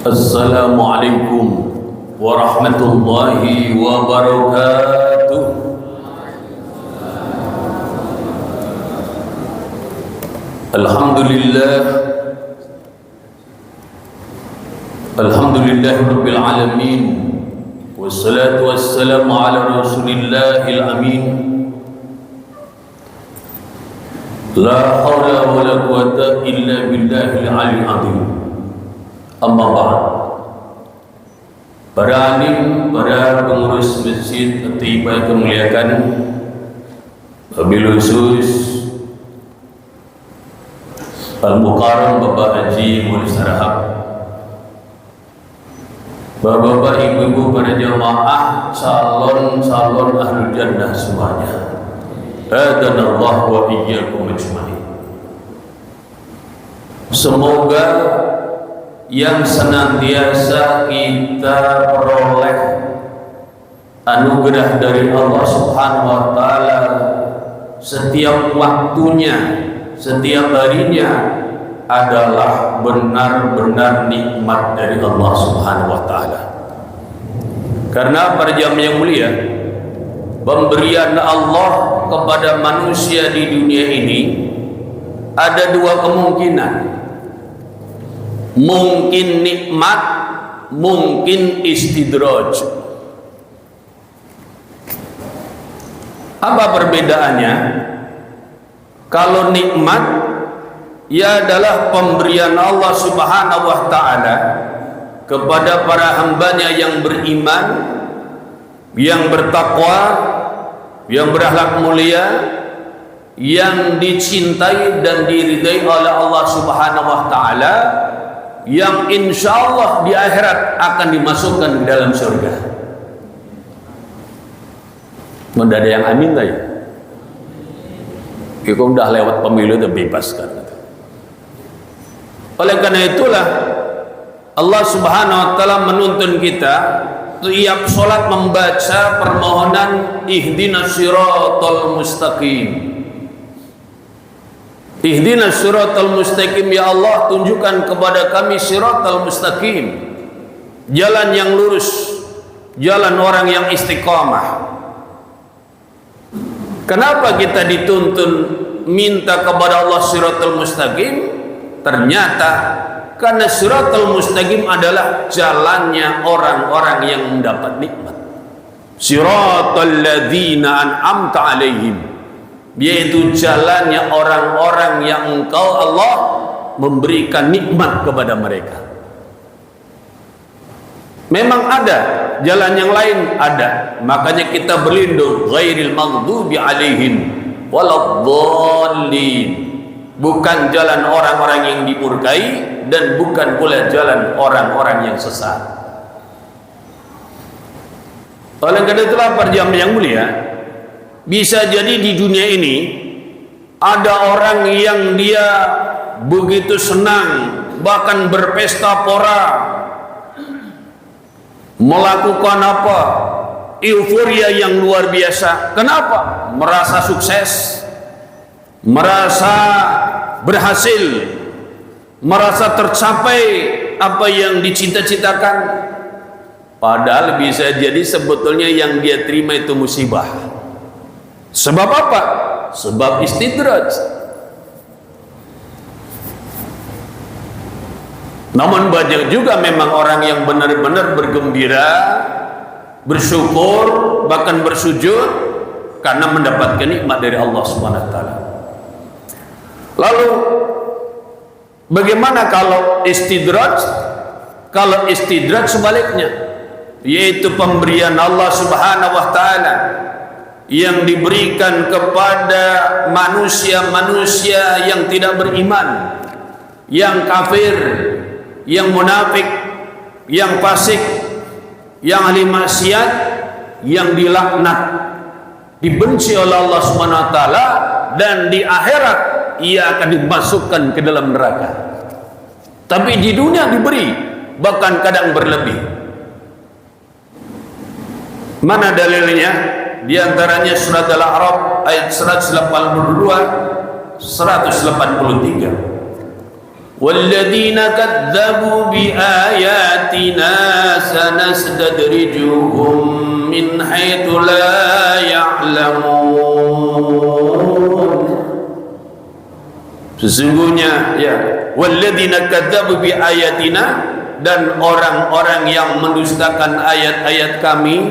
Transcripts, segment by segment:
Assalamualaikum warahmatullahi wabarakatuh. Alhamdulillah rabbil alamin, wassalatu wassalamu ala rasulillahil amin. La haula wala quwata illa billahil aliyil azim. Amma ba'd. Para alim, para pengurus masjid At-Thayyibah yang memuliakan, wabil khusus Al-Mukarram Bapak Haji Mulis Harahap, bapak-bapak, ibu-ibu, para jamaah, calon-calon ahlul jannah semuanya. Adanallah wa iyyakum ajmain. Semoga yang senantiasa kita peroleh anugerah dari Allah Subhanahu wa taala setiap waktunya, setiap harinya adalah benar-benar nikmat dari Allah Subhanahu wa taala. Karena para jamaah yang mulia, pemberian Allah kepada manusia di dunia ini ada dua kemungkinan. Mungkin nikmat, mungkin istidraj. Apa perbedaannya? Kalau nikmat, ia adalah pemberian Allah Subhanahu wa taala kepada para hambanya yang beriman, yang bertakwa, yang berakhlak mulia, yang dicintai dan diridai oleh Allah Subhanahu wa taala, yang insya Allah di akhirat akan dimasukkan ke dalam surga. Tidak ada yang amin tak ya? Kita udah lewat pemilu dan bebaskan. Oleh karena itulah Allah Subhanahu wa taala menuntun kita tiap sholat membaca permohonan ihdinas siratal mustaqim. Ihdinas siratal mustaqim, ya Allah, tunjukkan kepada kami siratal mustaqim, jalan yang lurus, jalan orang yang istiqamah. Kenapa kita dituntun minta kepada Allah siratal mustaqim? Ternyata karena siratal mustaqim adalah jalannya orang-orang yang mendapat nikmat. Siratal ladzina an'amta alaihim, yaitu jalannya orang-orang yang engkau Allah memberikan nikmat kepada mereka. Memang ada jalan yang lain, ada, makanya kita berlindung ghairil maghdubi alaihim waladdallin, bukan jalan orang-orang yang dimurkai dan bukan pula jalan orang-orang yang sesat. Oleh karena itulah para jamaah yang mulia, bisa jadi di dunia ini ada orang yang dia begitu senang, bahkan berpesta pora, melakukan apa, euforia yang luar biasa. Kenapa? Merasa sukses, merasa berhasil, merasa tercapai apa yang dicita-citakan. Padahal bisa jadi sebetulnya yang dia terima itu musibah. Sebab apa? Sebab istidraj. Namun banyak juga memang orang yang benar-benar bergembira, bersyukur, bahkan bersujud karena mendapatkan nikmat dari Allah Subhanahu wa taala. Lalu bagaimana kalau istidraj? Kalau istidraj sebaliknya, yaitu pemberian Allah Subhanahu wa taala yang diberikan kepada manusia-manusia yang tidak beriman, yang kafir, yang munafik, yang fasik, yang ahli maksiat, yang dilaknat, dibenci oleh Allah Subhanahu wa taala, dan di akhirat ia akan dimasukkan ke dalam neraka. Tapi di dunia diberi, bahkan kadang berlebih. Mana dalilnya? Di antaranya surat Al-A'raf ayat 182, 183. walladzina kadzdzabu biayatina sanastadrijuhum min haitsu la ya'lamun. Sesungguhnya ya, walladzina kadzdzabu biayatina, dan orang-orang yang mendustakan ayat-ayat kami,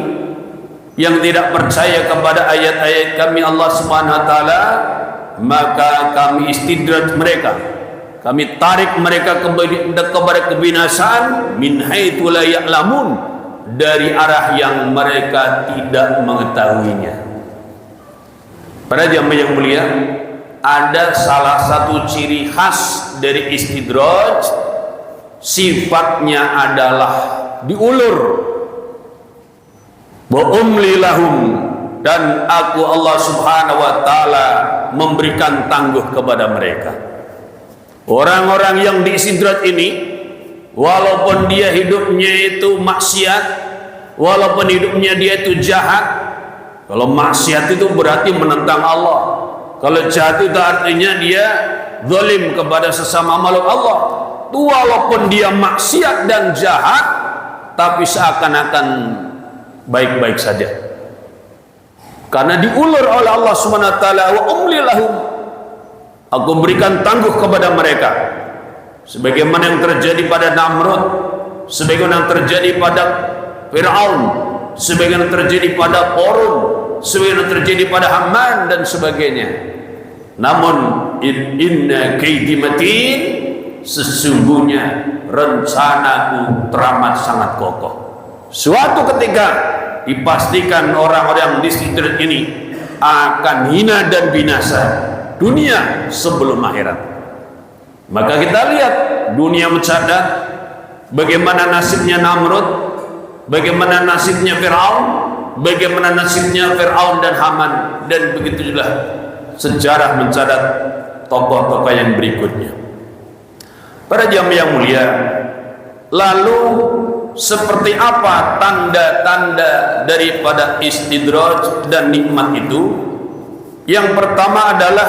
yang tidak percaya kepada ayat-ayat kami Allah Subhanahu wa taala, maka kami istidraj mereka, kami tarik mereka kepada kebinasaan min haitsu la ya'lamun, dari arah yang mereka tidak mengetahuinya. Para jamaah yang mulia, ada salah satu ciri khas dari istidraj, sifatnya adalah diulur. Wa umli lahum, dan aku Allah Subhanahu wa taala memberikan tangguh kepada mereka. Orang-orang yang diistidraj ini, walaupun dia hidupnya itu maksiat, walaupun hidupnya dia itu jahat. Kalau maksiat itu berarti menentang Allah, kalau jahat itu artinya dia zalim kepada sesama makhluk Allah. Walaupun dia maksiat dan jahat, tapi seakan-akan baik-baik saja, karena diulur oleh Allah Subhanahu wa taala. Wa umli lahum, aku berikan tangguh kepada mereka, sebagaimana yang terjadi pada Namrud, sebagaimana yang terjadi pada Fir'aun, sebagaimana yang terjadi pada Qarun, sebagaimana yang terjadi pada Haman dan sebagainya. Namun inna kaidi matin, sesungguhnya rencanaku teramat sangat kokoh. Suatu ketika dipastikan orang-orang di istidraj ini akan hina dan binasa dunia sebelum akhirat. Maka kita lihat dunia mencatat bagaimana nasibnya Namrud, bagaimana nasibnya Fir'aun, bagaimana nasibnya Fir'aun dan Haman, dan begitu juga sejarah mencatat tokoh-tokoh yang berikutnya. Para jamaah yang mulia, lalu seperti apa tanda-tanda daripada istidraj dan nikmat itu? Yang pertama adalah,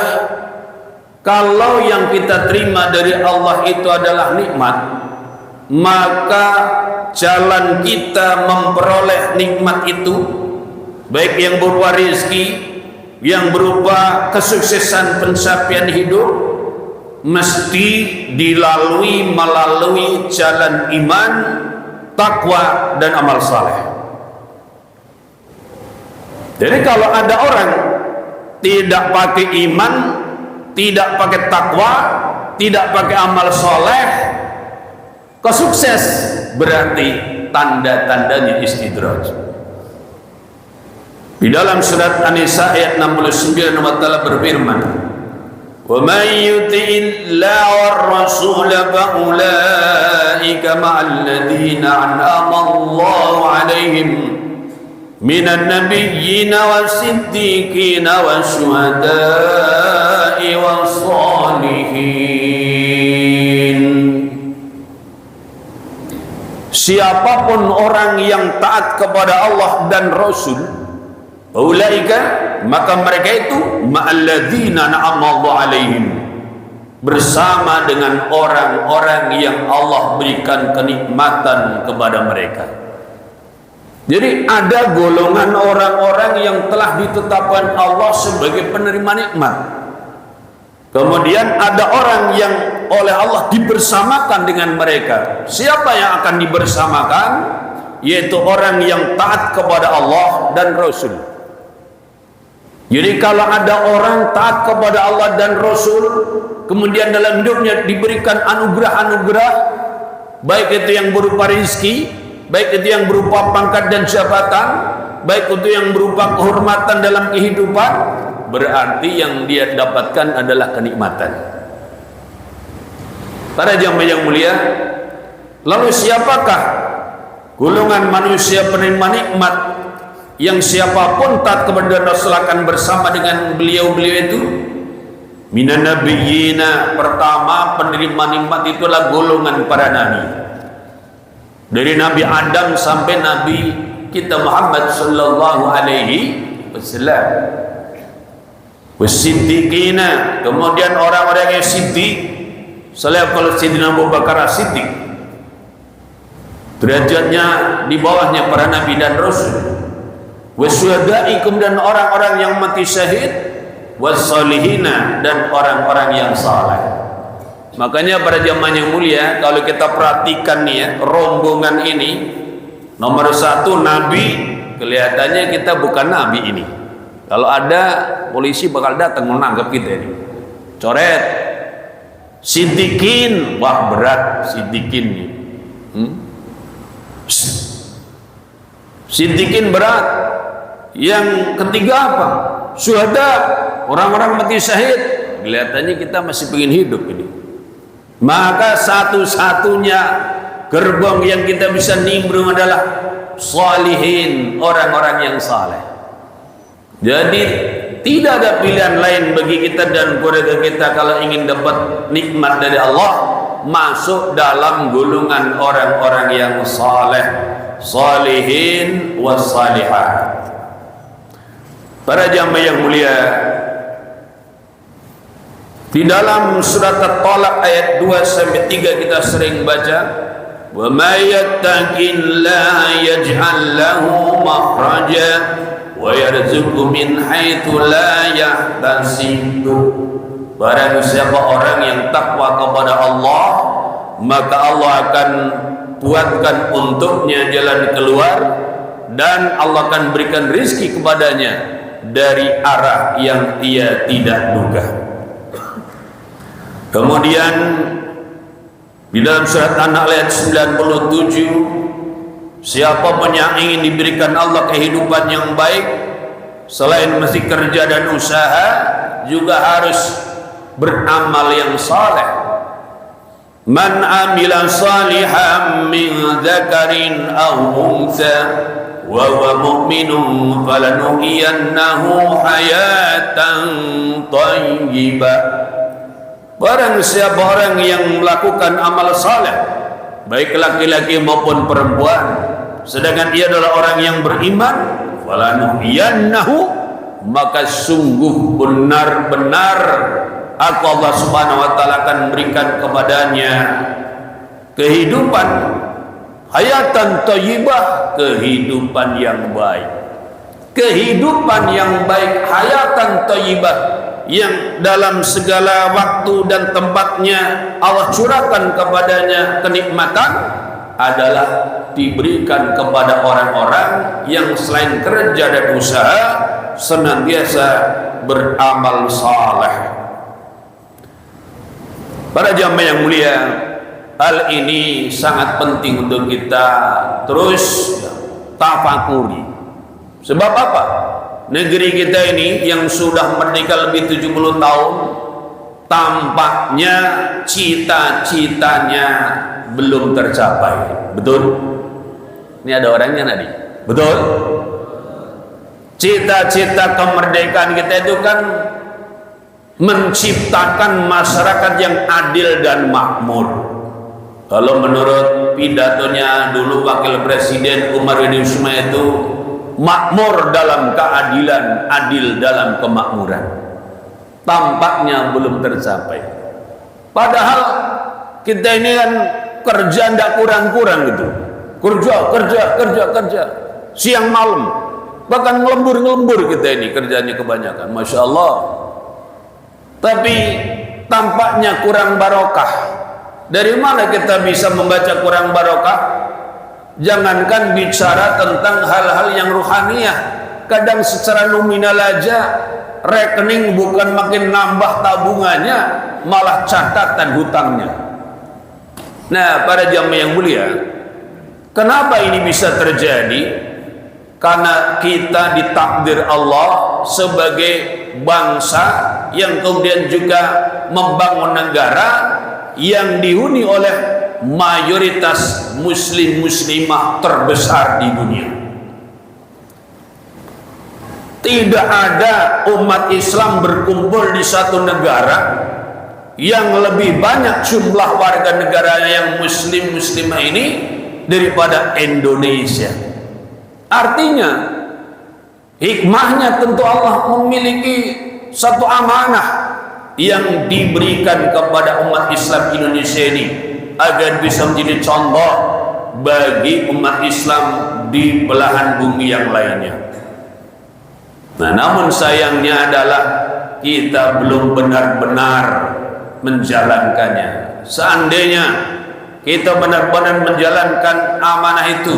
kalau yang kita terima dari Allah itu adalah nikmat, maka jalan kita memperoleh nikmat itu, baik yang berupa rezeki, yang berupa kesuksesan pencapaian hidup, mesti dilalui melalui jalan iman, takwa, dan amal saleh. Jadi kalau ada orang tidak pakai iman, tidak pakai takwa, tidak pakai amal soleh, kesukses, berarti tanda-tandanya istidraj. Di dalam surat An-Nisa ayat 69 Allah Ta'ala berfirman, wa man yuti'illaha war-rasula fa ulaika ma'al ladzina an'ama Allahu 'alaihim minan nabiyyina was-siddiqina wasyuhada'i was-shalihin. Siapapun orang yang taat kepada Allah dan Rasul, ulaika, maka mereka itu ma'alladzina na'amallahu alaihim, bersama dengan orang-orang yang Allah berikan kenikmatan kepada mereka. Jadi ada golongan orang-orang yang telah ditetapkan Allah sebagai penerima nikmat. Kemudian ada orang yang oleh Allah dibersamakan dengan mereka. Siapa yang akan dibersamakan? Yaitu orang yang taat kepada Allah dan Rasul. Jadi kalau ada orang taat kepada Allah dan Rasul, kemudian dalam hidupnya diberikan anugerah-anugerah, baik itu yang berupa rezeki, baik itu yang berupa pangkat dan jabatan, baik itu yang berupa kehormatan dalam kehidupan, berarti yang dia dapatkan adalah kenikmatan. Para jamaah yang mulia, lalu siapakah golongan manusia penerima nikmat yang siapapun taat kepada Rasul akan bersama dengan beliau-beliau itu? Minan nabiyyina, pertama penerima nikmat itulah golongan para nabi, dari Nabi Adam sampai Nabi kita Muhammad sallallahu alaihi wasallam. Wasiddiqina, kemudian orang-orang yang siddiq, selevel Sayyidina Abu Bakar As-Siddiq, derajatnya di bawahnya para nabi dan rasul, wasyuhada'i, kemudian orang-orang yang mati syahid, wassalihina, dan orang-orang yang saleh. Makanya pada zaman yang mulia, kalau kita perhatikan nih ya, rombongan ini, nomor satu nabi, kelihatannya kita bukan nabi ini. Kalau ada polisi bakal datang menangkap kita ini, coret. Siddiqin, wah berat Siddiqin nih. Siddiqin berat. Yang ketiga apa? Syuhada, orang-orang mati syahid. Kelihatannya kita masih pengen hidup ini. Maka satu-satunya gerbong yang kita bisa nimbrung adalah salihin, orang-orang yang saleh. Jadi tidak ada pilihan lain bagi kita dan keluarga kita kalau ingin dapat nikmat dari Allah, masuk dalam golongan orang-orang yang saleh, salihin wassalihat. Para jamaah yang mulia, di dalam surat At-Talaq ayat 2-3 kita sering baca, wa may yattaqillaha yaj'al lahu makhraja wa yarzuqhu min haitsu la yahtasib. Barang siapa orang yang takwa kepada Allah, maka Allah akan buatkan untuknya jalan keluar, dan Allah akan berikan rizki kepadanya dari arah yang ia tidak duga. Kemudian di dalam surat An-Nahl ayat 97, siapapun yang ingin diberikan Allah kehidupan yang baik, selain mesti kerja dan usaha, juga harus beramal yang saleh. Man amila salihan min dzakarin aw untha wa huwa mu'minun falanuhyiyannahu hayatan thayyibah. Barang siapa orang yang melakukan amal saleh, baik laki-laki maupun perempuan, sedangkan ia adalah orang yang beriman, falanuhyiyannahu, maka sungguh benar-benar aku Allah Subhanahu wa taala akan berikan kepadanya kehidupan hayatan thayyibah, kehidupan yang baik. Kehidupan yang baik, hayatan thayyibah, yang dalam segala waktu dan tempatnya Allah curahkan kepadanya kenikmatan, adalah diberikan kepada orang-orang yang selain kerja dan usaha senantiasa beramal saleh. Para jamaah yang mulia, hal ini sangat penting untuk kita terus tafakuri. Sebab apa? Negeri kita ini yang sudah merdeka lebih 70 tahun, tampaknya cita-citanya belum tercapai. Betul? Ini ada orangnya tadi. Betul? Cita-cita kemerdekaan kita itu kan menciptakan masyarakat yang adil dan makmur. Kalau menurut pidatonya dulu Wakil Presiden Umar bin Usman itu, makmur dalam keadilan, adil dalam kemakmuran. Tampaknya belum tercapai. Padahal kita ini kan kerja tidak kurang-kurang gitu. Kerja. Siang malam. Bahkan ngelembur kita ini kerjanya kebanyakan. Masya Allah. Tapi tampaknya kurang barokah. Dari mana kita bisa membaca kurang barokah? Jangankan bicara tentang hal-hal yang ruhaniyah, kadang secara nominal aja rekening bukan makin nambah tabungannya, malah catatan hutangnya. Nah, para jamaah yang mulia, kenapa ini bisa terjadi? Karena kita ditakdir Allah sebagai bangsa yang kemudian juga membangun negara yang dihuni oleh mayoritas muslim-muslimah terbesar di dunia. Tidak ada umat Islam berkumpul di satu negara yang lebih banyak jumlah warga negaranya yang muslim-muslimah ini daripada Indonesia. Artinya hikmahnya tentu Allah memiliki satu amanah yang diberikan kepada umat Islam Indonesia ini agar bisa menjadi contoh bagi umat Islam di belahan bumi yang lainnya. Nah, namun sayangnya adalah kita belum benar-benar menjalankannya. Seandainya kita benar-benar menjalankan amanah itu,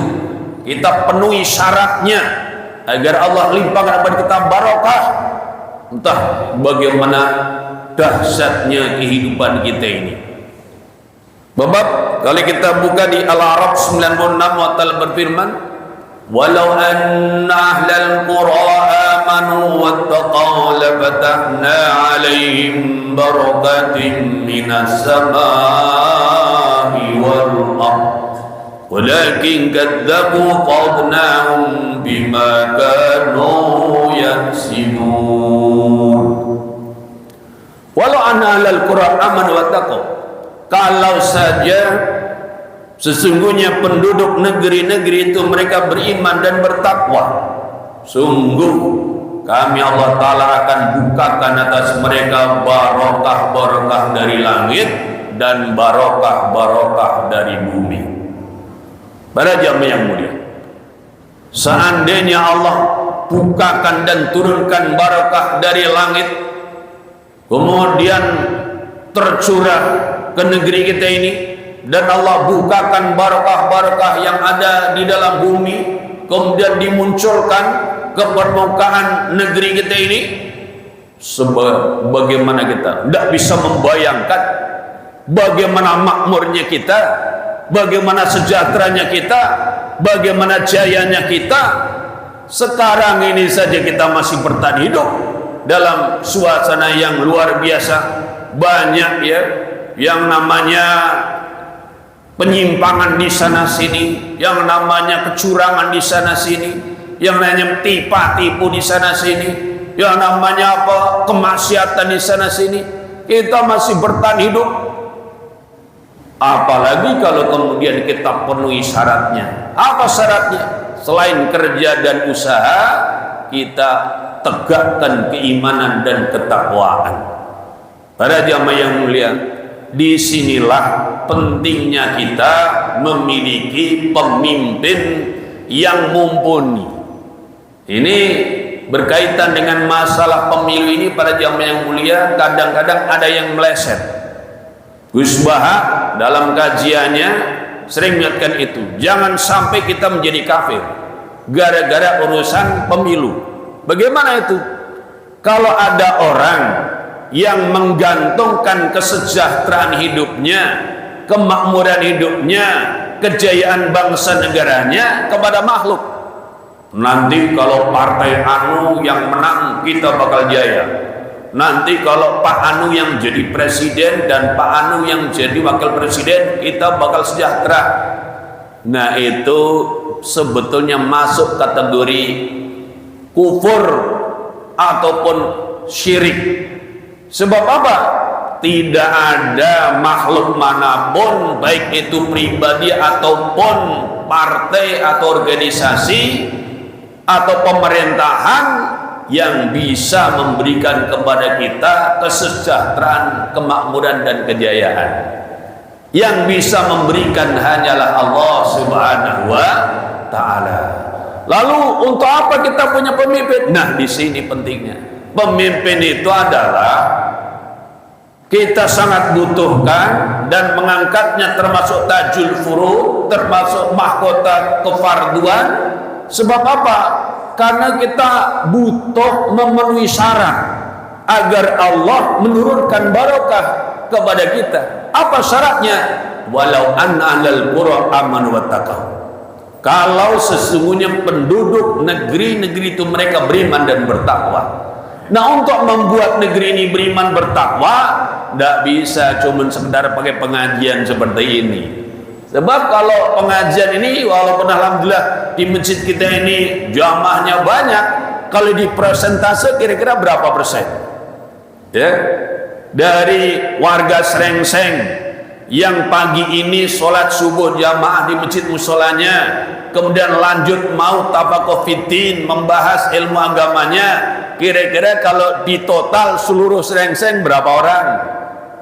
kita penuhi syaratnya agar Allah limpahkan kepada kita barokah, entah bagaimana dahsyatnya kehidupan kita ini. Sebab kalau kita buka di Al-A'raf 96, Allah Ta'ala berfirman, walau anna ahlal qura amanu wattaqaw lafatahna alaihim barakatin minas samai wal ardh walakin kadzabu qadnahum bima kanu yaksibun. Walau anna ahlal qura amanu wattaqaw, kalau saja sesungguhnya penduduk negeri-negeri itu mereka beriman dan bertakwa, sungguh kami Allah Ta'ala akan bukakan atas mereka barokah-barokah dari langit dan barokah-barokah dari bumi. Para jamaah yang mulia, seandainya Allah bukakan dan turunkan barokah dari langit, kemudian tercurah ke negeri kita ini, dan Allah bukakan barokah-barokah yang ada di dalam bumi, kemudian dimunculkan ke permukaan negeri kita ini, bagaimana kita tidak bisa membayangkan bagaimana makmurnya kita, bagaimana sejahteranya kita, bagaimana jayanya kita. Sekarang ini saja kita masih bertahan hidup dalam suasana yang luar biasa. Banyak ya yang namanya penyimpangan di sana sini, yang namanya kecurangan di sana sini, yang namanya tipu di sana sini, yang namanya apa, kemaksiatan di sana sini. Kita masih bertahan hidup. Apalagi kalau kemudian kita penuhi syaratnya. Apa syaratnya? Selain kerja dan usaha, kita tegakkan keimanan dan ketakwaan. Para jamaah yang mulia, disinilah pentingnya kita memiliki pemimpin yang mumpuni. Ini berkaitan dengan masalah pemilu ini, para jamaah yang mulia, kadang-kadang ada yang meleset. Gus Baha dalam kajiannya sering mengingatkan itu, jangan sampai kita menjadi kafir gara-gara urusan pemilu. Bagaimana itu? Kalau ada orang yang menggantungkan kesejahteraan hidupnya, kemakmuran hidupnya, kejayaan bangsa negaranya kepada makhluk, nanti kalau partai anu yang menang kita bakal jaya, nanti kalau Pak Anu yang jadi presiden dan Pak Anu yang jadi wakil presiden kita bakal sejahtera. Nah, itu sebetulnya masuk kategori kufur ataupun syirik. Sebab apa? Tidak ada makhluk manapun, baik itu pribadi ataupun partai atau organisasi atau pemerintahan, yang bisa memberikan kepada kita kesejahteraan, kemakmuran dan kejayaan. Yang bisa memberikan hanyalah Allah Subhanahu wa Ta'ala. Lalu untuk apa kita punya pemimpin? Nah, di sini pentingnya. Pemimpin itu adalah kita sangat butuhkan dan mengangkatnya termasuk tajul furu, termasuk mahkota kefarduan. Sebab apa? Karena kita butuh memenuhi syarat agar Allah menurunkan barokah kepada kita. Apa syaratnya? Walau anna ahlal qura amanu wattaqaw. Kalau sesungguhnya penduduk negeri-negeri itu mereka beriman dan bertakwa. Nah, untuk membuat negeri ini beriman bertakwa, tidak bisa cuma sekedar pakai pengajian seperti ini. Sebab kalau pengajian ini, walaupun alhamdulillah di masjid kita ini jamaahnya banyak, kalau di persentase kira-kira berapa persen? Ya, dari warga Srengseng yang pagi ini sholat subuh jamaah di masjid musolanya, kemudian lanjut mau tafakuh fiddin, membahas ilmu agamanya, kira-kira kalau ditotal seluruh Srengseng berapa orang,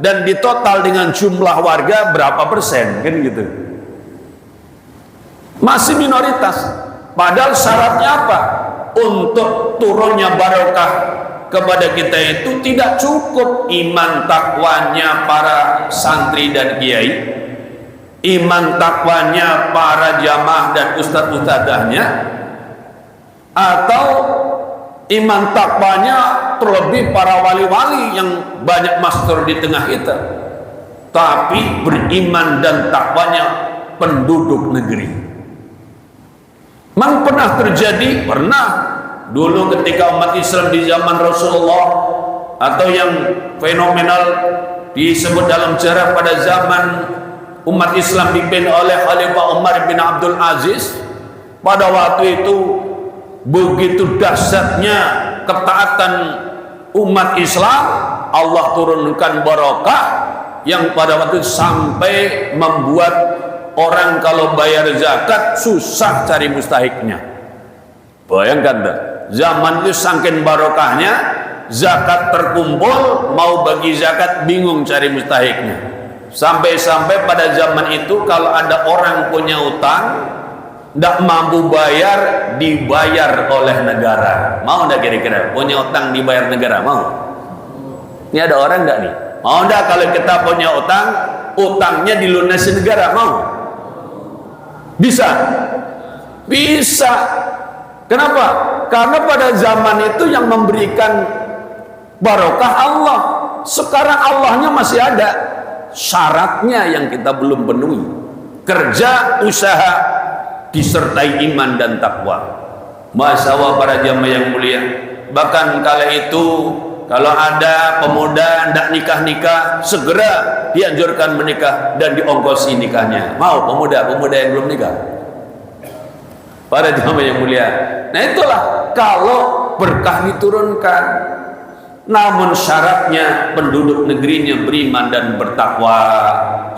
dan ditotal dengan jumlah warga berapa persen, kan gitu. Masih minoritas. Padahal syaratnya apa? Untuk turunnya barokah kepada kita itu tidak cukup iman takwanya para santri dan kiai, iman takwanya para jamaah dan ustadz-ustadzahnya, atau iman takwanya terlebih para wali-wali yang banyak master di tengah kita, tapi beriman dan takwanya penduduk negeri. Memang pernah terjadi? Pernah. Dulu ketika umat Islam di zaman Rasulullah, atau yang fenomenal disebut dalam sejarah pada zaman umat Islam dipimpin oleh Khalifah Umar bin Abdul Aziz, pada waktu itu begitu dahsyatnya ketaatan umat Islam, Allah turunkan barokah yang pada waktu itu sampai membuat orang kalau bayar zakat susah cari mustahiknya. Bayangkan dah, zaman itu saking barokahnya, zakat terkumpul, mau bagi zakat bingung cari mustahiknya. Sampai-sampai pada zaman itu kalau ada orang punya utang tidak mampu bayar, dibayar oleh negara. Mau enggak kira-kira punya utang dibayar negara? Mau? Ini ada orang enggak nih? Mau enggak kalau kita punya utang, utangnya dilunasi negara? Mau? Bisa? Bisa. Kenapa? Karena pada zaman itu yang memberikan barokah Allah. Sekarang Allahnya masih ada, syaratnya yang kita belum penuhi. Kerja, usaha, disertai iman dan takwa. Masalah para jamaah yang mulia, bahkan kala itu kalau ada pemuda hendak nikah-nikah, segera dianjurkan menikah dan diongkosi nikahnya. Mau pemuda-pemuda yang belum nikah? Para jamaah yang mulia, nah itulah kalau berkah diturunkan, namun syaratnya penduduk negerinya beriman dan bertakwa,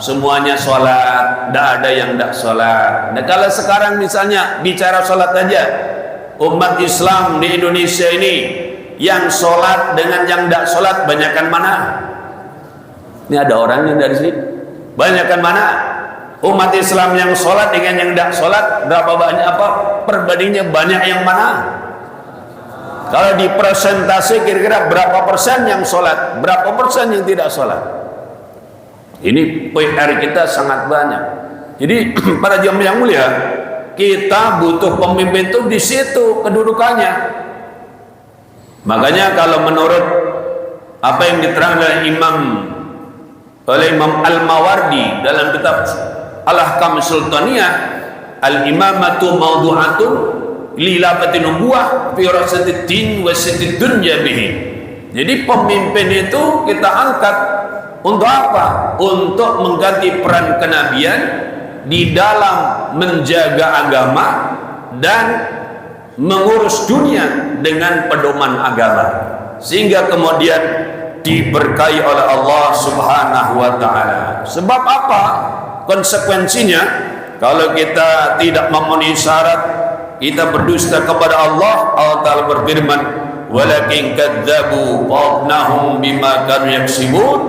semuanya sholat, tidak ada yang tidak sholat. Nah kalau sekarang misalnya bicara sholat aja, umat Islam di Indonesia ini yang sholat dengan yang tidak sholat banyakkan mana? Ini ada orangnya dari sini. Banyakkan mana? Umat Islam yang sholat dengan yang tidak sholat berapa banyak, apa perbandingannya, banyak yang mana? Kalau di presentasi kira-kira berapa persen yang sholat, berapa persen yang tidak sholat? Ini PR kita sangat banyak. Jadi para jamaah yang mulia, kita butuh pemimpin itu di situ kedudukannya. Makanya kalau menurut apa yang diterangkan oleh Imam Al-Mawardi dalam kitab Al-Ahkam Sultaniyah, al-imamatu mawdu'atun lilafati nubuwah fi rasatid din wa sitid dunya bihi. Jadi pemimpin itu kita angkat untuk apa? Untuk mengganti peran kenabian di dalam menjaga agama dan mengurus dunia dengan pedoman agama, sehingga kemudian diberkahi oleh Allah Subhanahu wa taala. Sebab apa? Konsekuensinya kalau kita tidak memenuhi syarat, kita berdusta kepada Allah. Allah Ta'ala berfirman, walakin kadzabu fa'nahum bima kanu yaksibun,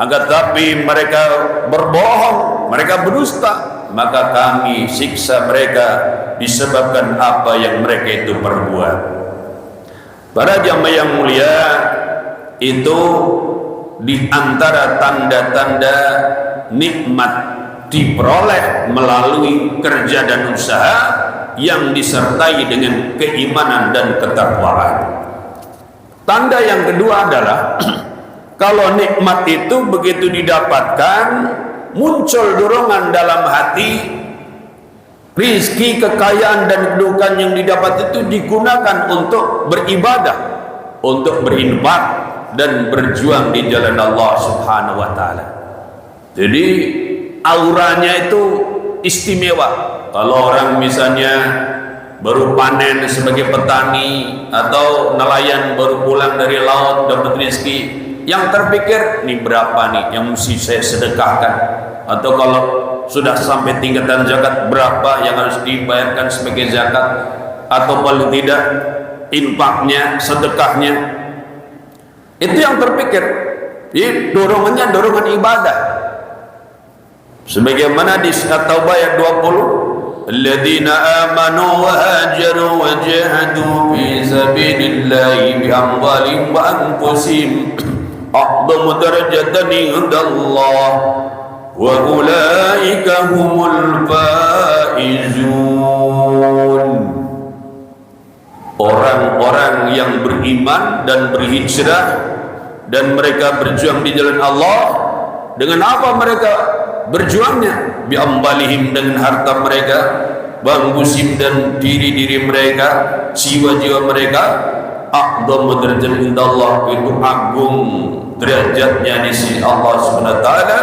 agar tapi mereka berbohong, mereka berdusta, maka kami siksa mereka disebabkan apa yang mereka itu perbuat. Para jamaah yang mulia, itu di antara tanda-tanda nikmat diperoleh melalui kerja dan usaha yang disertai dengan keimanan dan ketakwaan. Tanda yang kedua adalah kalau nikmat itu begitu didapatkan, muncul dorongan dalam hati, rizki, kekayaan dan kedudukan yang didapat itu digunakan untuk beribadah, untuk berinfak dan berjuang di jalan Allah Subhanahu wa taala. Jadi auranya itu istimewa. Kalau orang misalnya baru panen sebagai petani atau nelayan baru pulang dari laut dapat rezeki, yang terpikir nih berapa nih yang mesti saya sedekahkan, atau kalau sudah sampai tingkatan zakat berapa yang harus dibayarkan sebagai zakat, atau paling tidak infaknya, sedekahnya. Itu yang terpikir. Jadi dorongannya dorongan ibadah. Sebagaimana di surat Taubah ayat 20, alladzina amanu wa hajaru wa jahadu fi sabilillahi bi amwalihim wa anfusihim a'dhamu darajatan indallah wa ulaika humul faizun. Orang-orang yang beriman dan berhijrah dan mereka berjuang di jalan Allah. Dengan apa mereka berjuangnya? Bi ambalihim, dengan harta mereka, bangbusim dan diri-diri mereka, jiwa-jiwa mereka. A'dhamu darajatan indallah, itu agung derajatnya di sisi Allah Subhanahu wa taala.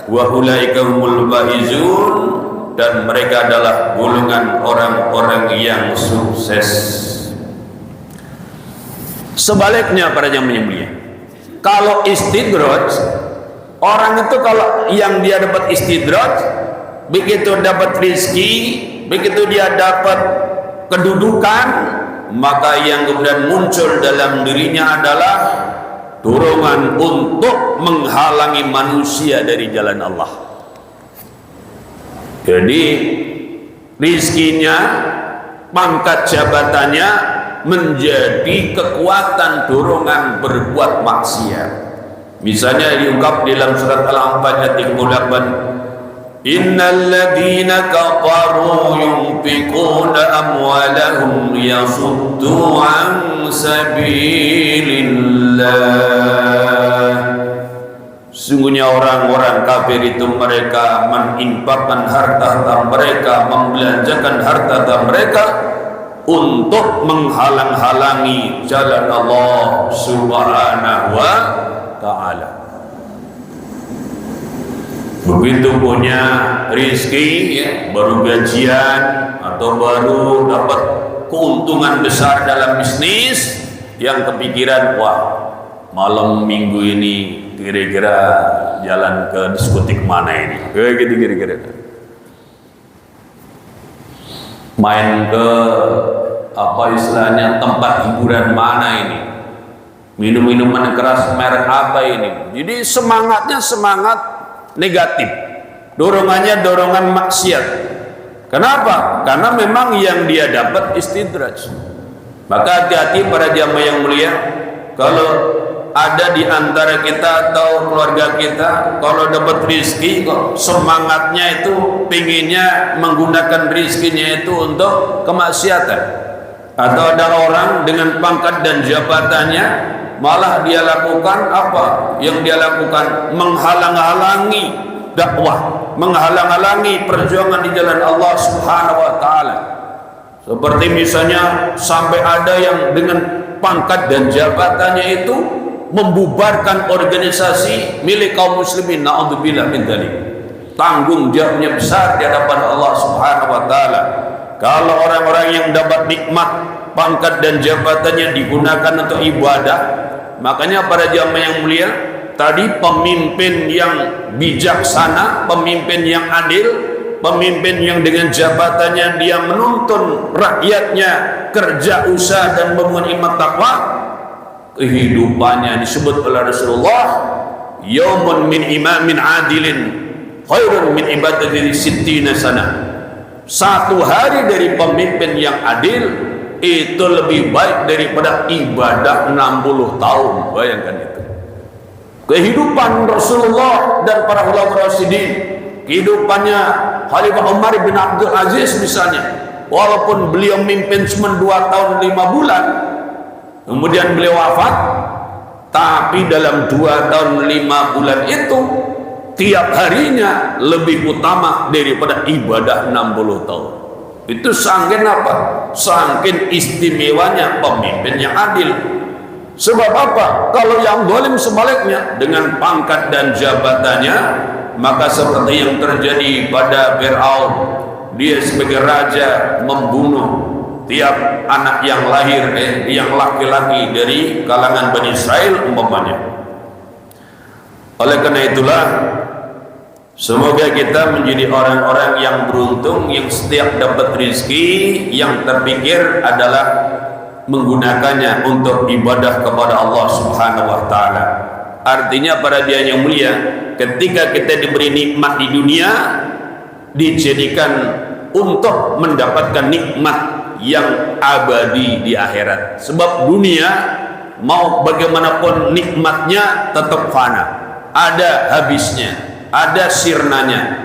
Wa ulaika humul faizun, dan mereka adalah golongan orang-orang yang sukses. Sebaliknya para jamaah mulia, kalau istidraj, orang itu kalau yang dia dapat istidraj, begitu dapat rizki, begitu dia dapat kedudukan, maka yang kemudian muncul dalam dirinya adalah dorongan untuk menghalangi manusia dari jalan Allah. Jadi rizkinya, pangkat jabatannya menjadi kekuatan dorongan berbuat maksiat. Misalnya diungkap dalam surat Al-Anfal ayat 38, innal ladzina kafaru yunfiquna amwalahum yasuddu an sabilillah. Sungguhnya orang-orang kafir itu mereka menginfakkan harta mereka, membelanjakan harta mereka untuk menghalang-halangi jalan Allah Subhanahu wa ta'ala. Begitu punya rizki, ya, baru gajian atau baru dapat keuntungan besar dalam bisnis, yang kepikiran, wah malam minggu ini kira-kira jalan ke diskotik mana ini, kayak gitu kira-kira. Main ke apa istilahnya tempat hiburan mana ini, minum minuman keras merek apa ini. Jadi semangatnya semangat negatif, dorongannya dorongan maksiat. Kenapa? Karena memang yang dia dapat istidraj. Maka hati-hati para jamaah yang mulia, kalau ada di antara kita atau keluarga kita, kalau dapat rizki kok semangatnya itu pinginnya menggunakan rizkinya itu untuk kemaksiatan. Atau ada orang dengan pangkat dan jabatannya, malah dia lakukan apa? Yang dia lakukan menghalang-halangi dakwah, menghalang-halangi perjuangan di jalan Allah Subhanahu wa taala. Seperti misalnya sampai ada yang dengan pangkat dan jabatannya itu membubarkan organisasi milik kaum muslimin, naudzubillah min dzalik. Tanggung jawabnya besar di hadapan Allah Subhanahu wa taala. Kalau orang-orang yang dapat nikmat pangkat dan jabatannya digunakan untuk ibadah, makanya para jamaah yang mulia, tadi pemimpin yang bijaksana, pemimpin yang adil, pemimpin yang dengan jabatannya dia menuntun rakyatnya kerja usaha dan membangun iman takwa, kehidupannya disebut oleh Rasulullah, yaumun min imamin adilin khairun min ibadati sittina sana. Satu hari dari pemimpin yang adil itu lebih baik daripada ibadah 60 tahun. Bayangkan itu. Kehidupan Rasulullah dan para ulama Rasyidin, kehidupannya Khalifah Umar bin Abdul Aziz misalnya, walaupun beliau memimpin cuma 2 tahun 5 bulan, kemudian beliau wafat, tapi dalam 2 tahun 5 bulan itu tiap harinya lebih utama daripada ibadah 60 tahun. Itu saking apa? Saking istimewanya pemimpin yang adil. Sebab apa? Kalau yang zalim sebaliknya, dengan pangkat dan jabatannya, maka seperti yang terjadi pada Fir'aun, dia sebagai raja membunuh tiap anak yang lahir, yang laki-laki dari kalangan Bani Israel umpamanya. Oleh karena itulah, semoga kita menjadi orang-orang yang beruntung, yang setiap dapat rezeki yang terpikir adalah menggunakannya untuk ibadah kepada Allah Subhanahu wa taala. Artinya para biaya yang mulia, ketika kita diberi nikmat di dunia, dijadikan untuk mendapatkan nikmat yang abadi di akhirat. Sebab dunia mau bagaimanapun nikmatnya tetap fana, ada habisnya, ada sirnanya.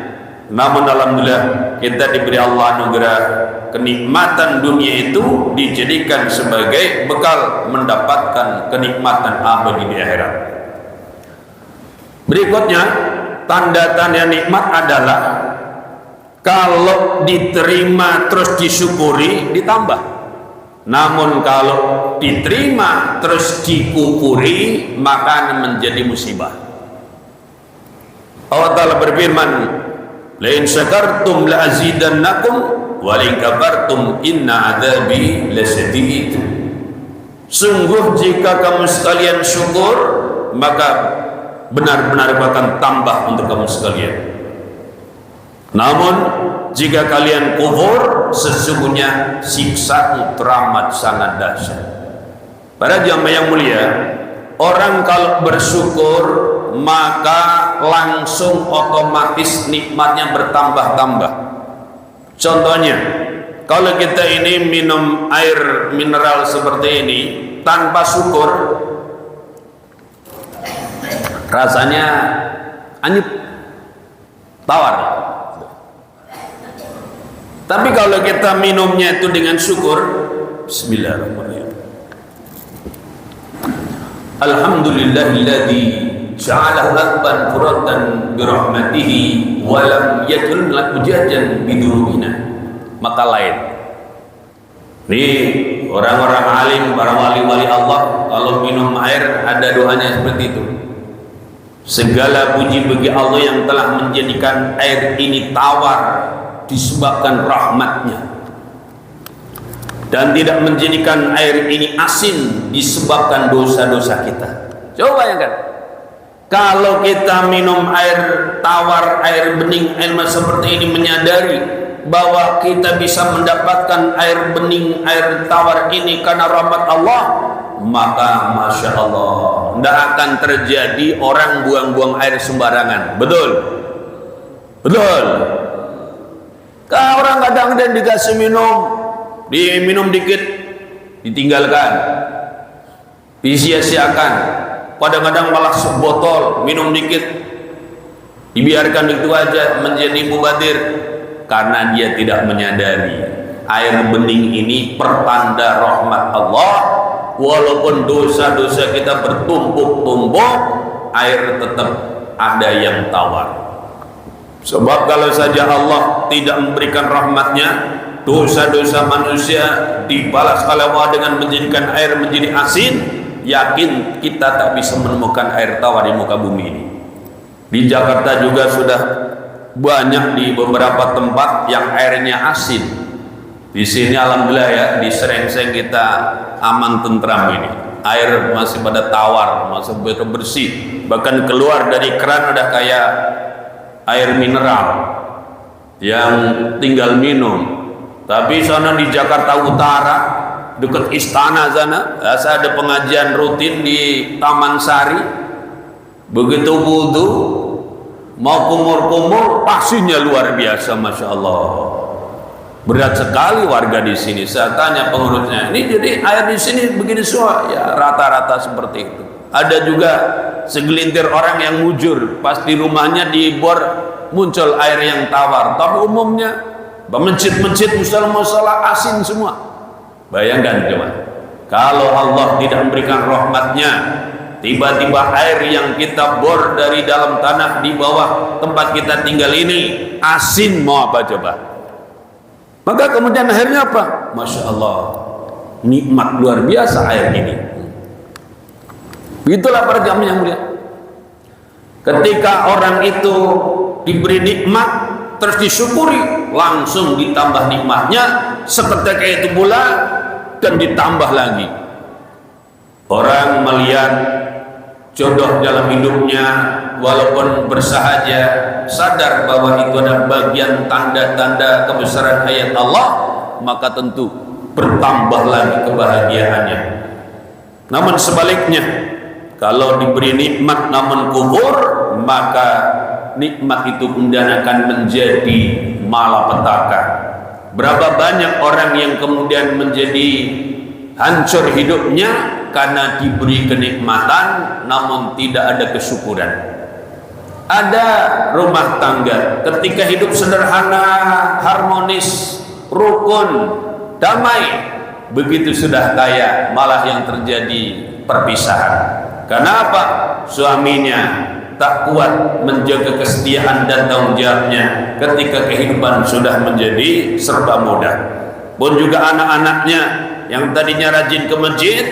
Namun alhamdulillah kita diberi Allah anugerah kenikmatan dunia itu dijadikan sebagai bekal mendapatkan kenikmatan abadi di akhirat. Berikutnya, tanda-tanda nikmat adalah kalau diterima terus disyukuri ditambah. Namun kalau diterima terus dikufuri maka menjadi musibah. Allah Ta'ala berfirman, la in syakartum la azidannakum wa la in kafartum inna adzabi lasyadid. Sungguh jika kamu sekalian syukur maka benar-benar akan tambah untuk kamu sekalian. Namun jika kalian kufur, sesungguhnya siksa teramat sangat dahsyat. Para jamaah yang mulia, orang kalau bersyukur maka langsung otomatis nikmatnya bertambah-tambah. Contohnya, kalau kita ini minum air mineral seperti ini tanpa syukur, rasanya anyep, tawar. Tapi kalau kita minumnya itu dengan syukur, bismillahirrahmanirrahim. Alhamdulillahilladzi ja'ala lakban furatan birahmatihi wa lam yaj'al lak ujajan bidurubina. Maka lain. Nih orang-orang alim, para wali-wali Allah, kalau minum air ada doanya seperti itu. Segala puji bagi Allah yang telah menjadikan air ini tawar disebabkan rahmatnya, dan tidak menjadikan air ini asin disebabkan dosa-dosa kita. Coba bayangkan, kalau kita minum air tawar, air bening, air seperti ini, menyadari bahwa kita bisa mendapatkan air bening, air tawar ini karena rahmat Allah, maka Masya Allah, tidak akan terjadi orang buang-buang air sembarangan. Betul? Betul? Kalau orang kadang-kadang dikasih minum, diminum dikit, ditinggalkan, disia-siakan. Kadang-kadang malah sebotol, minum dikit, dibiarkan itu aja, menjadi mubazir, karena dia tidak menyadari air bening ini pertanda rahmat Allah. Walaupun dosa-dosa kita bertumpuk-tumpuk, air tetap ada yang tawar. Sebab kalau saja Allah tidak memberikan rahmatnya, dosa-dosa manusia dibalas oleh Allah dengan menjadikan air menjadi asin, yakin kita tak bisa menemukan air tawar di muka bumi ini. Di Jakarta juga sudah banyak di beberapa tempat yang airnya asin. Di sini alhamdulillah ya, di Serengseng kita aman tentram ini. Air masih pada tawar, masih bersih. Bahkan keluar dari keran udah kayak air mineral yang tinggal minum. Tapi sana di Jakarta Utara, dekat istana sana, saya ada pengajian rutin di Taman Sari. Begitu wudu, mau kumur-kumur, pasirnya luar biasa, Masya Allah. Berat sekali warga di sini. Saya tanya pengurusnya, ini jadi air di sini begini semua? Ya rata-rata seperti itu. Ada juga segelintir orang yang mujur, pas di rumahnya di bor muncul air yang tawar. Tapi umumnya masjid-masjid, musola-musola asin semua. Bayangkan coba, kalau Allah tidak memberikan rahmatnya, tiba-tiba air yang kita bor dari dalam tanah di bawah tempat kita tinggal ini asin, mau apa coba? Maka kemudian akhirnya apa? Masya Allah, nikmat luar biasa air ini. Itulah para jamaah yang mulia. Ketika orang itu diberi nikmat terus disyukuri, langsung ditambah nikmatnya, seketika itu pula dan ditambah lagi. Orang melihat jodoh dalam hidupnya, walaupun bersahaja, sadar bahwa itu adalah bagian tanda-tanda kebesaran ayat Allah, maka tentu bertambah lagi kebahagiaannya. Namun sebaliknya, kalau diberi nikmat namun kufur, maka nikmat itu kemudian akan menjadi malapetaka. Berapa banyak orang yang kemudian menjadi hancur hidupnya karena diberi kenikmatan namun tidak ada kesyukuran. Ada rumah tangga ketika hidup sederhana, harmonis, rukun, damai, begitu sudah kaya malah yang terjadi perpisahan. Kenapa? Suaminya tak kuat menjaga kesetiaan dan tanggung jawabnya ketika kehidupan sudah menjadi serba mudah. Pun juga anak-anaknya yang tadinya rajin ke masjid,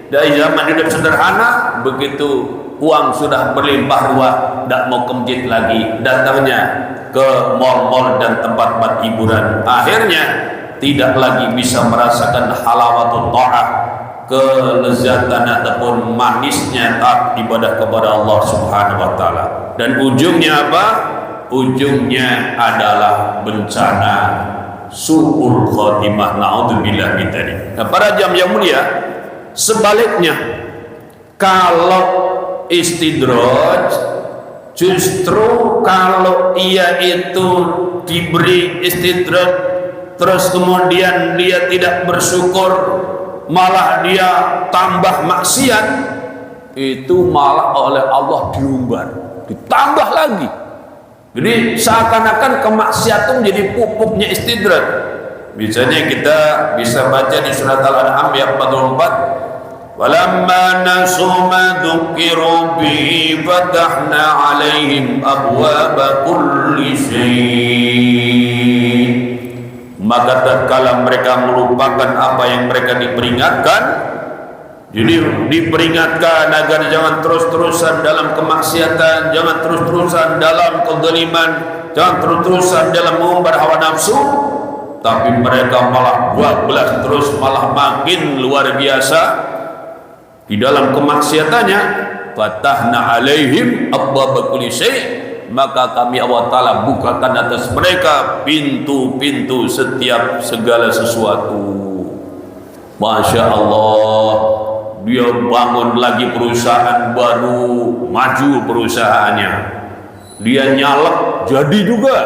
dari zaman hidup sederhana, begitu uang sudah berlimpah ruah, tidak mau ke masjid lagi, datangnya ke mal-mal dan tempat-tempat hiburan. Akhirnya tidak lagi bisa merasakan halawatul ta'ah, kelezatan ataupun manisnya taat ibadah kepada Allah Subhanahu wa taala. Dan ujungnya apa? Ujungnya adalah bencana, su'ul khotimah, naudzubillah min dzalik. Nah, para jam yang mulia, sebaliknya, kalau istidraj, justru kalau ia itu diberi istidraj terus kemudian dia tidak bersyukur, malah dia tambah maksiat, itu malah oleh Allah diumbar, ditambah lagi. Jadi seakan-akan kemaksiatan menjadi pupuknya istidraj. Misalnya kita bisa baca di surat Al-An'am ayat 44, walamma nasu ma dzukiru bihi fatahna 'alaihim abwaaba kulli syai'. Maka tatkala mereka melupakan apa yang mereka diperingatkan, jadi diperingatkan agar jangan terus-terusan dalam kemaksiatan, jangan terus-terusan dalam kezaliman, jangan terus-terusan dalam mengumbar hawa nafsu, tapi mereka malah bablas terus, malah makin luar biasa di dalam kemaksiatannya. Fatahna alaihim abwaaba kulli syai', maka kami Allah Ta'ala bukakan atas mereka pintu-pintu setiap segala sesuatu. Masya Allah, dia bangun lagi perusahaan baru, maju perusahaannya, dia nyalek jadi juga,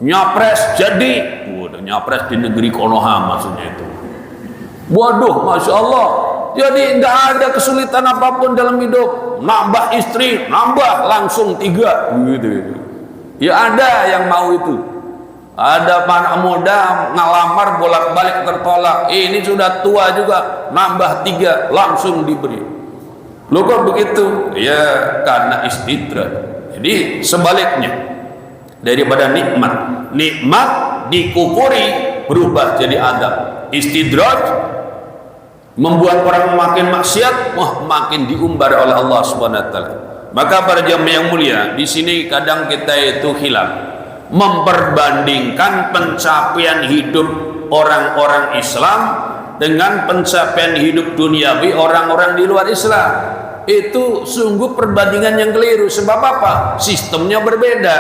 nyapres jadi. Udah nyapres di negeri Konoha maksudnya itu. Waduh, Masya Allah, jadi tidak ada kesulitan apapun dalam hidup. Nambah istri, nambah langsung 3 gitu. Ya ada yang mau itu. Ada anak muda ngalamar bolak-balik tertolak. Ini sudah tua juga, nambah 3 langsung diberi. Loh kok begitu? Ya karena istidraj. Jadi sebaliknya, daripada nikmat dikufuri berubah jadi adab. Istidraj membuat orang makin maksiat, makin diumbar oleh Allah Subhanahu wa taala. Maka para jamaah yang mulia, di sini kadang kita itu hilang memperbandingkan pencapaian hidup orang-orang Islam dengan pencapaian hidup duniawi orang-orang di luar Islam. Itu sungguh perbandingan yang keliru. Sebab apa? Sistemnya berbeda.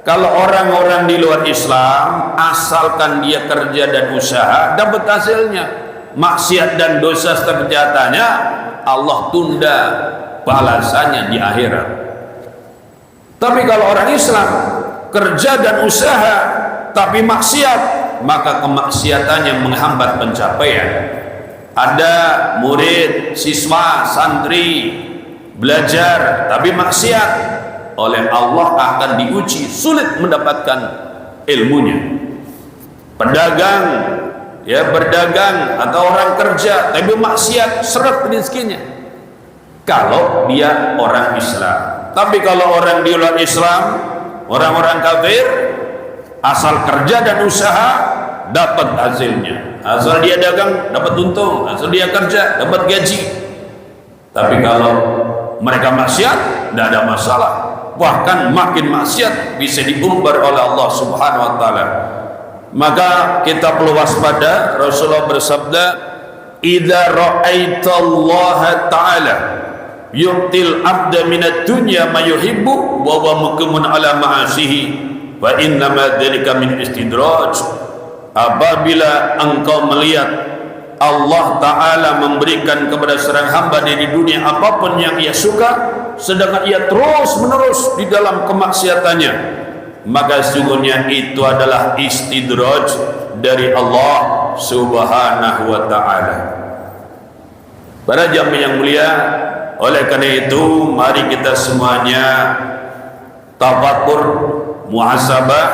Kalau orang-orang di luar Islam, asalkan dia kerja dan usaha, dapat hasilnya. Maksiat dan dosa terjatannya Allah tunda balasannya di akhirat. Tapi kalau orang Islam kerja dan usaha tapi maksiat, maka kemaksiatannya menghambat pencapaian. Ada murid, siswa, santri belajar tapi maksiat, oleh Allah akan diuji, sulit mendapatkan ilmunya. Pedagang, ya berdagang atau orang kerja tapi maksiat, seret rezekinya kalau dia orang Islam. Tapi kalau orang di luar Islam, orang-orang kafir, asal kerja dan usaha dapat hasilnya, asal dia dagang dapat untung, asal dia kerja dapat gaji. Tapi kalau mereka maksiat, tidak ada masalah, bahkan makin maksiat bisa diumbar oleh Allah Subhanahu wa taala. Maka kita perlu waspada. Rasulullah bersabda, idza ra'aitallaha ta'ala yu'til abda minad dunya ma yuhibbu wa huwa muqimun ala ma'asihi wa innama dzalika min istidraj. apabila engkau melihat Allah Ta'ala memberikan kepada seorang hamba dari dunia apapun yang ia suka, sedangkan ia terus menerus di dalam kemaksiatannya, maka sesungguhnya itu adalah istidraj dari Allah Subhanahu wa Ta'ala. Para jamaah yang mulia, oleh karena itu mari kita semuanya tafakkur, muhasabah,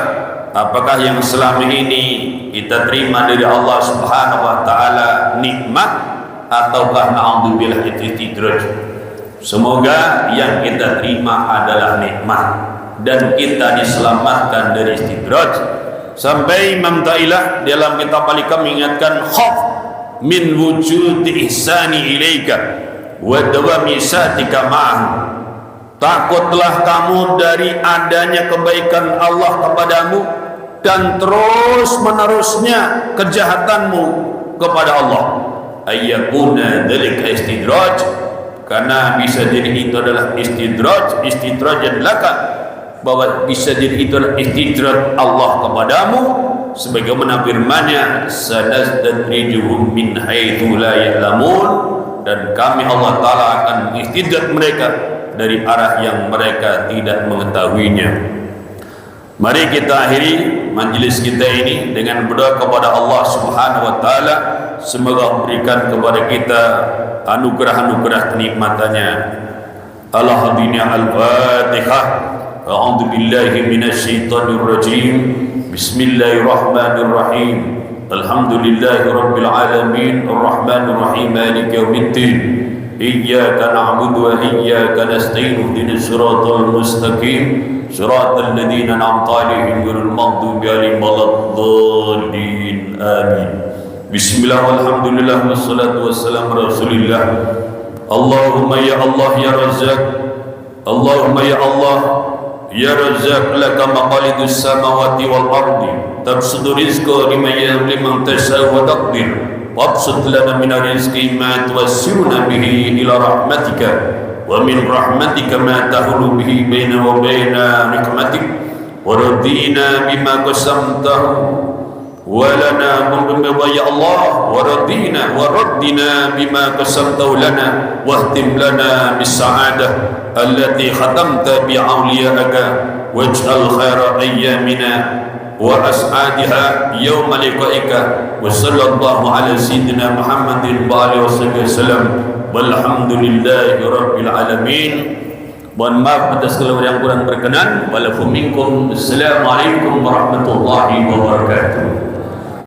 apakah yang selama ini kita terima dari Allah Subhanahu wa Ta'ala nikmat ataukah na'udzubillah istidraj. Semoga yang kita terima adalah nikmat dan kita diselamatkan dari istidraj. Sampai Imam Ta'ilah dalam kitab Al-Hikam mengingatkan, khaf min wujudi ihsani ilaika wa dawami satika ma'ahu. Takutlah kamu dari adanya kebaikan Allah kepadamu dan terus menerusnya kejahatanmu kepada Allah. Ayyakuna dzalika istidraj, karena bisa jadi itu adalah istidrajan laka, bahwa bisa jadi itu adalah istidraj Allah kepadamu, sebagaimana firman-Nya, sanastadrijuhum min haitsu la ya'lamun, dan kami Allah Ta'ala akan mengistidraj mereka dari arah yang mereka tidak mengetahuinya. Mari kita akhiri majlis kita ini dengan berdoa kepada Allah Subhanahu wa Ta'ala, semoga memberikan kepada kita anugerah-anugerah kenikmatannya. Al-Hadiniya Al-Fatihah. A'udzu billahi minasyaitonir rajim. Bismillahirrahmanirrahim. Alhamdulillahi rabbil alamin, arrahmanir rahim, maliki yaumiddin. Iyyaka na'budu wa iyyaka nasta'in, ihdinas siratal mustaqim, siratal ladzina an'amta 'alaihim ghairil maghdubi 'alaihim waladdallin. Amin. Bismillah walhamdulillah wassalatu wassalamu ala Rasulillah. Allahumma ya Allah ya Razzaq, Allahumma ya Allah ya Razzaq, laka maqalidus samawati wal ardi, tabsutu rizqa liman tasha wa taqdir. وابسط لنا من رزق ما توسلنا به إلى رحمتك، ومن رحمتك ما تحول به بيننا وبين نقمتك، ورضينا بما قسمته ولنا يا الله، وردنا بما قسمته لنا، واختم لنا بالسعادة التي ختمت بأوليائك، واجعل خير أيامنا وأسعادها يوم لقائك، وصلى الله على سيدنا محمد وآله وصحبه وسلم، والحمد لله رب العالمين. Mohon maaf atas kalau yang kurang berkenan. Walakum minkum. Assalamualaikum warahmatullahi wabarakatuh.